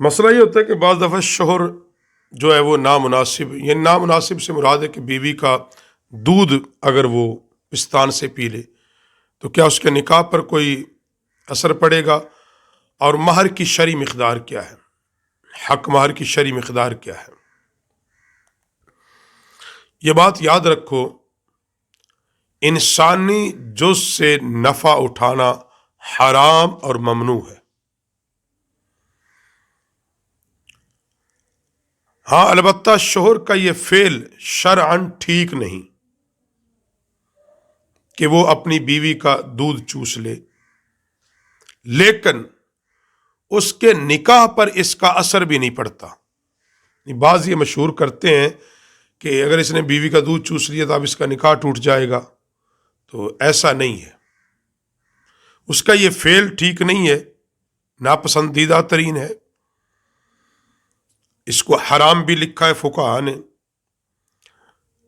مسئلہ یہ ہوتا ہے کہ بعض دفعہ شوہر جو ہے وہ نامناسب، یہ نامناسب سے مراد ہے کہ بیوی کا دودھ اگر وہ پستان سے پی لے تو کیا اس کے نکاح پر کوئی اثر پڑے گا، اور مہر کی شرعی مقدار کیا ہے، حق مہر کی شرعی مقدار کیا ہے۔ یہ بات یاد رکھو، انسانی جز سے نفع اٹھانا حرام اور ممنوع ہے۔ ہاں البتہ شوہر کا یہ فعل شرعاً ٹھیک نہیں کہ وہ اپنی بیوی کا دودھ چوس لے، لیکن اس کے نکاح پر اس کا اثر بھی نہیں پڑتا۔ بعض یہ مشہور کرتے ہیں کہ اگر اس نے بیوی کا دودھ چوس لیا تو اب اس کا نکاح ٹوٹ جائے گا، تو ایسا نہیں ہے۔ اس کا یہ فعل ٹھیک نہیں ہے، ناپسندیدہ ترین ہے، اس کو حرام بھی لکھا ہے فقہاء نے،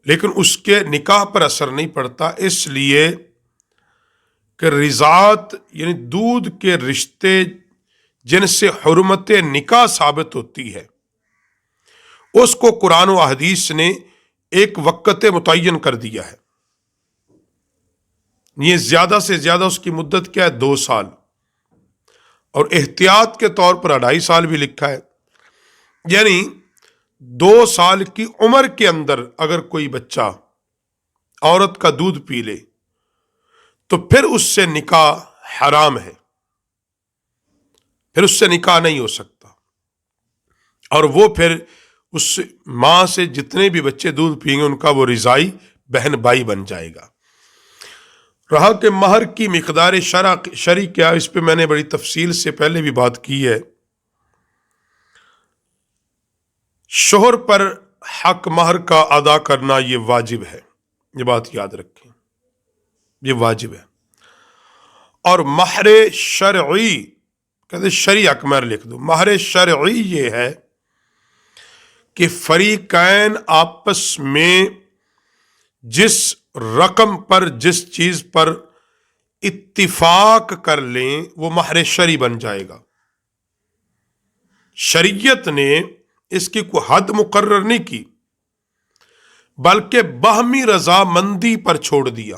لیکن اس کے نکاح پر اثر نہیں پڑتا، اس لیے کہ رضاعت یعنی دودھ کے رشتے جن سے حرمت نکاح ثابت ہوتی ہے، اس کو قرآن و حدیث نے ایک وقت متعین کر دیا ہے۔ یہ زیادہ سے زیادہ اس کی مدت کیا ہے، 2 سال، اور احتیاط کے طور پر 2.5 سال بھی لکھا ہے۔ یعنی 2 سال کی عمر کے اندر اگر کوئی بچہ عورت کا دودھ پی لے تو پھر اس سے نکاح حرام ہے، پھر اس سے نکاح نہیں ہو سکتا، اور وہ پھر اس ماں سے جتنے بھی بچے دودھ پئیں گے ان کا وہ رضائی بہن بھائی بن جائے گا۔ رہا کہ مہر کی مقدار شرعی کیا، اس پہ میں نے بڑی تفصیل سے پہلے بھی بات کی ہے۔ شوہر پر حق مہر کا ادا کرنا یہ واجب ہے، یہ بات یاد رکھیں، یہ واجب ہے۔ اور مہر شرعی، کہتے شرعی حق مہر لکھ دو، مہر شرعی یہ ہے کہ فریقین آپس میں جس رقم پر، جس چیز پر اتفاق کر لیں وہ مہر شرعی بن جائے گا۔ شریعت نے اس کی کوئی حد مقرر نہیں کی، بلکہ باہمی رضامندی پر چھوڑ دیا۔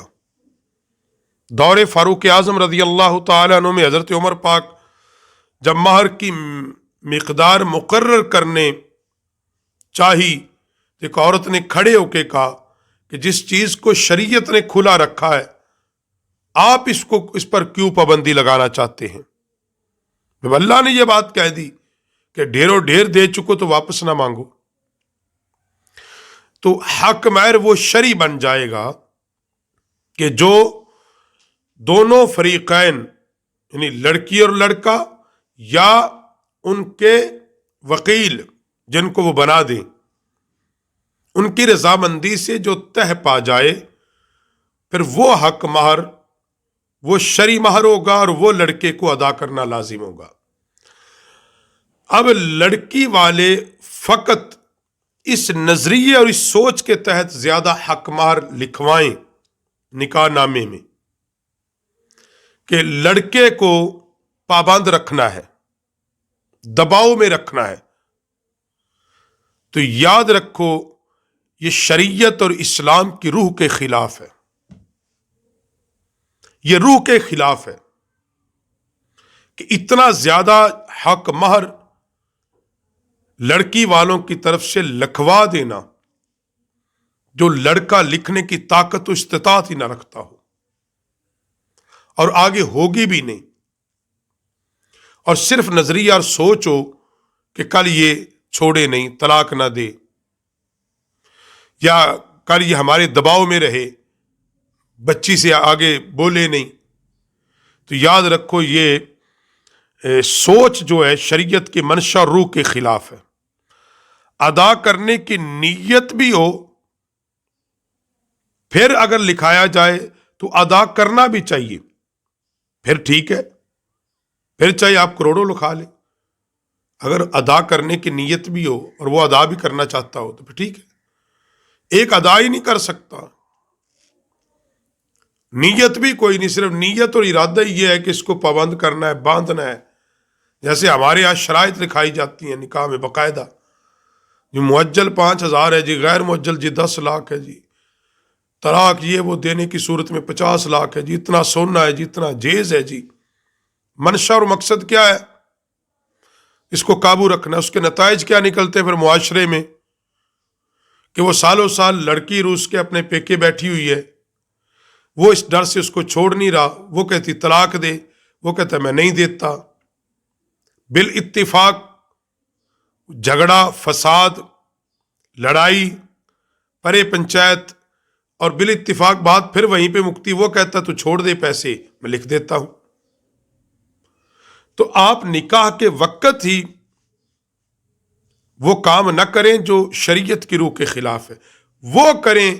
دور فاروق اعظم رضی اللہ تعالی عنہ میں حضرت عمر پاک جب مہر کی مقدار مقرر کرنے چاہی، ایک عورت نے کھڑے ہو کے کہا کہ جس چیز کو شریعت نے کھلا رکھا ہے آپ اس پر کیوں پابندی لگانا چاہتے ہیں؟ جب اللہ نے یہ بات کہہ دی کہ ڈھیروں ڈھیر دے چکو تو واپس نہ مانگو، تو حق مہر وہ شرعی بن جائے گا کہ جو دونوں فریقین یعنی لڑکی اور لڑکا یا ان کے وکیل جن کو وہ بنا دیں، ان کی رضامندی سے جو طے پا جائے، پھر وہ حق مہر وہ شرعی مہر ہوگا اور وہ لڑکے کو ادا کرنا لازم ہوگا۔ اب لڑکی والے فقط اس نظریے اور اس سوچ کے تحت زیادہ حق مہر لکھوائیں نکاح نامے میں کہ لڑکے کو پابند رکھنا ہے، دباؤ میں رکھنا ہے، تو یاد رکھو یہ شریعت اور اسلام کی روح کے خلاف ہے، یہ روح کے خلاف ہے کہ اتنا زیادہ حق مہر لڑکی والوں کی طرف سے لکھوا دینا جو لڑکا لکھنے کی طاقت و استطاعت ہی نہ رکھتا ہو اور آگے ہوگی بھی نہیں، اور صرف نظریہ اور سوچ ہو کہ کل یہ چھوڑے نہیں، طلاق نہ دے، یا کل یہ ہمارے دباؤ میں رہے، بچی سے آگے بولے نہیں، تو یاد رکھو یہ سوچ جو ہے شریعت کی منشا روح کے خلاف ہے۔ ادا کرنے کی نیت بھی ہو پھر اگر لکھایا جائے تو ادا کرنا بھی چاہیے، پھر ٹھیک ہے، پھر چاہے آپ کروڑوں لکھا لیں، اگر ادا کرنے کی نیت بھی ہو اور وہ ادا بھی کرنا چاہتا ہو تو پھر ٹھیک ہے۔ ایک ادا ہی نہیں کر سکتا، نیت بھی کوئی نہیں، صرف نیت اور ارادہ ہی یہ ہے کہ اس کو پابند کرنا ہے، باندھنا ہے، جیسے ہمارے یہاں شرائط لکھائی جاتی ہیں نکاح میں باقاعدہ، جو معجل 5,000 ہے جی، غیر معجل جی 10 لاکھ ہے جی، طلاق یہ وہ دینے کی صورت میں 50 لاکھ ہے جی، اتنا سونا ہے جی، اتنا جیز ہے جی۔ منشا اور مقصد کیا ہے؟ اس کو قابو رکھنا۔ اس کے نتائج کیا نکلتے پھر معاشرے میں؟ کہ وہ سالوں سال لڑکی روس کے اپنے پیکے بیٹھی ہوئی ہے، وہ اس ڈر سے اس کو چھوڑ نہیں رہا، وہ کہتی طلاق دے، وہ کہتا میں نہیں دیتا، بالاتفاق جھگڑا، فساد، لڑائی، پرے پنچایت، اور بالاتفاق بات پھر وہیں پہ مکتی، وہ کہتا تو چھوڑ دے پیسے میں لکھ دیتا ہوں۔ تو آپ نکاح کے وقت ہی وہ کام نہ کریں جو شریعت کی روح کے خلاف ہے، وہ کریں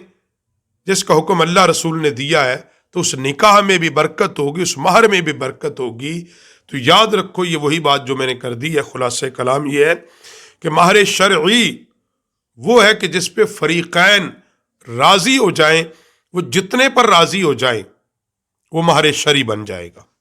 جس کا حکم اللہ رسول نے دیا ہے، تو اس نکاح میں بھی برکت ہوگی، اس مہر میں بھی برکت ہوگی۔ تو یاد رکھو، یہ وہی بات جو میں نے کر دی ہے، خلاصہ کلام یہ ہے کہ مہر شرعی وہ ہے کہ جس پہ فریقین راضی ہو جائیں، وہ جتنے پر راضی ہو جائیں وہ مہر شرعی بن جائے گا۔